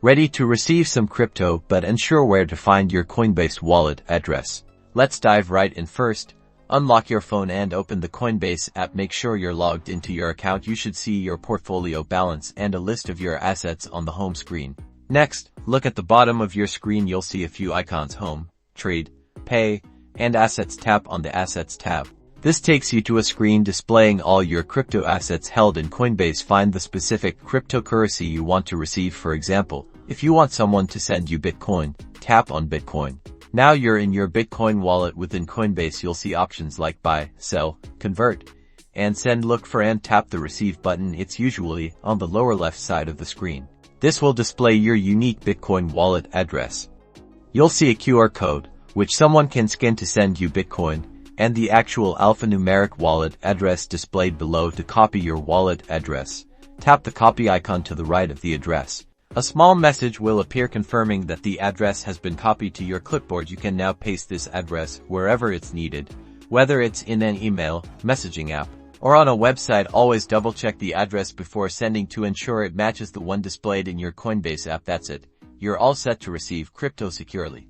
Ready to receive some crypto but unsure where to find your Coinbase wallet address? Let's dive right in first. Unlock your phone and open the Coinbase app. Make sure you're logged into your account. You should see your portfolio balance and a list of your assets on the home screen. Next, look at the bottom of your screen. You'll see a few icons: Home, Trade, Pay, and Assets. Tap on the Assets tab. This takes you to a screen displaying all your crypto assets held in Coinbase. Find the specific cryptocurrency you want to receive. For example, if you want someone to send you Bitcoin, tap on Bitcoin. Now you're in your Bitcoin wallet. Within Coinbase, you'll see options like Buy, Sell, Convert, and Send. Look for and tap the Receive button. It's usually on the lower left side of the screen. This will display your unique Bitcoin wallet address. You'll see a QR code, which someone can scan to send you Bitcoin, and the actual alphanumeric wallet address displayed below. To copy your wallet address, tap the copy icon to the right of the address. A small message will appear confirming that the address has been copied to your clipboard. You can now paste this address wherever it's needed, whether it's in an email, messaging app, or on a website. Always double check the address before sending to ensure it matches the one displayed in your Coinbase app. That's it. You're all set to receive crypto securely.